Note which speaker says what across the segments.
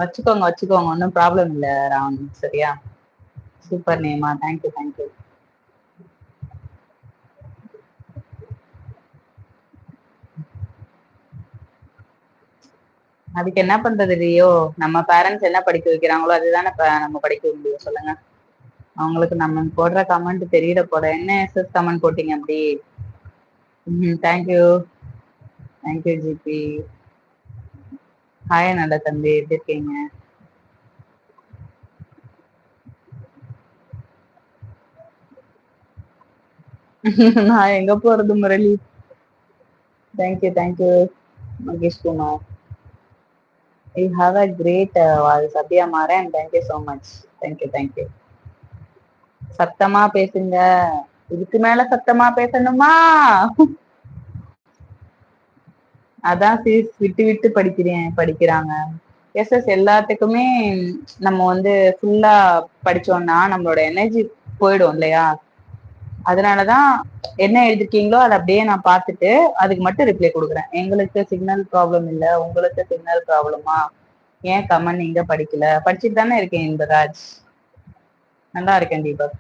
Speaker 1: வச்சுக்கோங்க வச்சுக்கோங்க, ஒன்றும் ப்ராப்ளம் இல்ல ராவன். சரியா? சூப்பர் நேமா, தேங்க்யூ தேங்க்யூ. அதுக்கு என்ன பண்றது ரியோ? நம்ம பேரண்ட்ஸ் என்ன படிக்க வைக்கிறாங்களோ அதுதானே நம்ம படிக்க முடியும், சொல்லுங்க. அவங்களுக்கு நம்ம போடுற கமெண்ட் தெரியல போல. என்ன எஸ்எஸ் கமெண்ட் போட்டீங்க அப்படி? Thank you thank you GB. ஹாய் நல்ல தம்பி, எப்படி இருக்கீங்க? நான் எங்க போறது Murali. Thank you thank you Mahesh Kumar. You have a great Sathya Maran. Thank you so much. Thank you thank you. சத்தமா பேசுங்க. இதுக்கு மேல சத்தமா பேசணுமா? அதான் சீஸ் விட்டு விட்டு படிக்கிறாங்க. எஸ் எல்லாத்துக்குமே நம்ம வந்து ஃபுல்லா படிச்சோம்னா நம்மளோட எனர்ஜி போயிடும் இல்லையா? அதனாலதான் என்ன எழுதிருக்கீங்களோ அதை அப்படியே நான் பார்த்துட்டு அதுக்கு மட்டும் ரிப்ளை கொடுக்குறேன். எங்களுக்கு சிக்னல் ப்ராப்ளம் இல்ல, உங்களுக்கு சிக்னல் ப்ராப்ளமா? ஏன் கமெண்ட் நீங்க படிக்கல? படிச்சுட்டு தானே இருக்கேன் இன்பராஜ். நல்லா இருக்கேன் Deepak.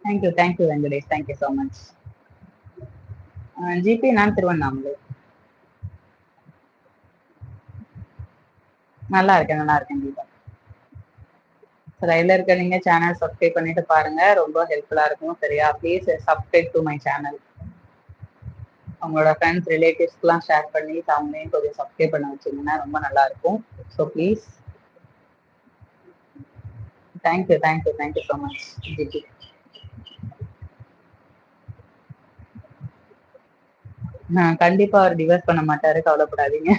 Speaker 1: Thank you thank you Venkatesh, thank you so much. GB நான் திருவண்ணாமலை. நல்லா இருக்கேன் தீபா. லைவ்ல இருக்க நீங்க சேனல் சப்ஸ்கிரைப் பண்ணிட்டு பாருங்க, ரொம்ப ஹெல்ப்ஃபுல்லா இருக்கும். சரியா? Please subscribe to my channel. உங்களோட ஃப்ரெண்ட்ஸ் ரிலேட்டிவ்ஸ்க்குலாம் ஷேர் பண்ணி அவங்களையும் கொஞ்சம் சப்ஸ்கிரைப் பண்ண வச்சிங்கன்னா ரொம்ப நல்லா இருக்கும். So please. Thank you thank you thank you so much GB. கண்டிப்பா அவர் டிவோர்ஸ் பண்ண மாட்டாரு, கவலைப்படாதீங்க.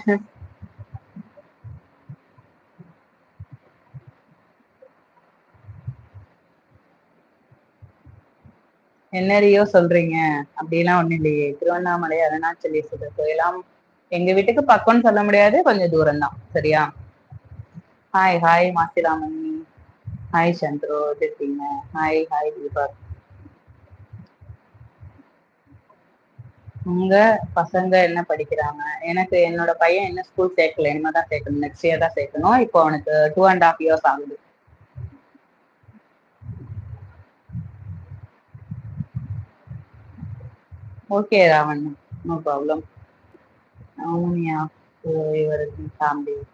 Speaker 1: என்னரியோ சொல்றீங்க? அப்படிலாம் ஒண்ணும் இல்லையே. திருவண்ணாமலை அருணாச்சலேஸ்வரர் கோயிலாம் எங்க வீட்டுக்கு பக்கம்னு சொல்ல முடியாது, கொஞ்சம் தூரம் தான். சரியா? Hi hi Masiramani. Hi Chandru, எப்படி இருக்கீங்க? Hi hi Deepak. உங்க பசங்க என்ன படிக்கிறாங்க? எனக்கு என்னோட பையன் என்ன ஸ்கூல் சேர்க்கல, இனிமேதான் சேர்க்கணும். நெக்ஸ்ட் இயர் தான் சேர்க்கணும். இப்போ அவனுக்கு 2.5 years ஆகுது. Okay Ravan, no problem. your family.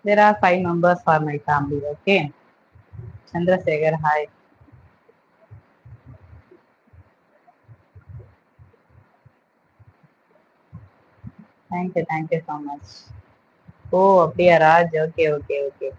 Speaker 1: There are 5 members for my family. Okay. Chandrasekhar, hi. Thank you so much. ஓ அப்படியா ராஜ்? Okay okay okay.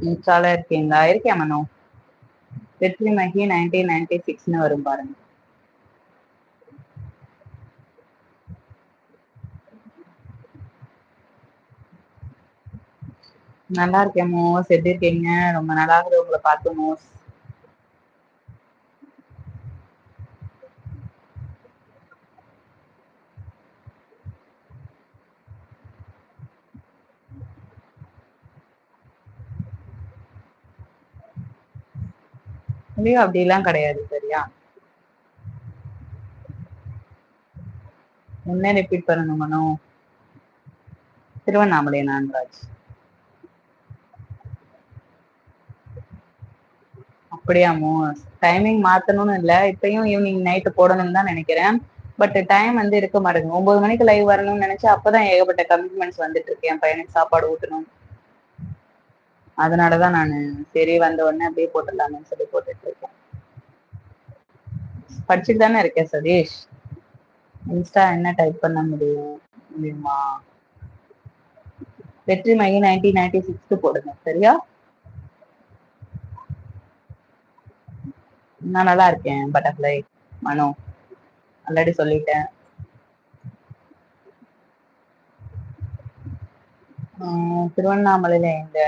Speaker 1: இன்ஸ்டால இருக்கீங்களா? இருக்கேன் மனோ. வெற்றி மகி 1996 வரும் பாருங்க. நல்லா இருக்கேன் மோஸ், எப்படி இருக்கீங்க? ரொம்ப நல்லா இருக்குது உங்களை பார்த்து மோஸ். இல்லையோ அப்படிலாம் கிடையாது. சரியா? என்ன ரிப்பீட் பண்ணணும் மனோ? திருவண்ணாமலை நான்ராஜ். அப்படியா மோஸ்? டைமிங் மாத்தணும்னு இல்ல, இப்பயும் ஈவினிங் நைட்டு போடணும்னு தான் நினைக்கிறேன். பட் டைம் வந்து இருக்க மாட்டேங்குது. 9 மணிக்கு லைவ் வரணும்னு நினைச்சா அப்பதான் ஏகப்பட்ட கமிட்மெண்ட்ஸ் வந்துட்டு இருக்கேன். என் பையனுக்கு சாப்பாடு ஊட்டணும். அதனாலதான் நானு சரி வந்த உடனே அப்படியே போட்டுடலாம்னு சொல்லி போட்டுட்டு இருக்கேன். படிச்சுட்டு தானே இருக்கேன் சதீஷ். இன்ஸ்டா என்ன டைப் பண்ண முடியுமா? வெற்றி மகி 1996 போடுங்க. சரியா? நான் நல்லா இருக்கேன் பட்டர்ஃப்ளை மனோ, ஆல்ரெடி சொல்லிட்டேன். திருவண்ணாமலையில எங்க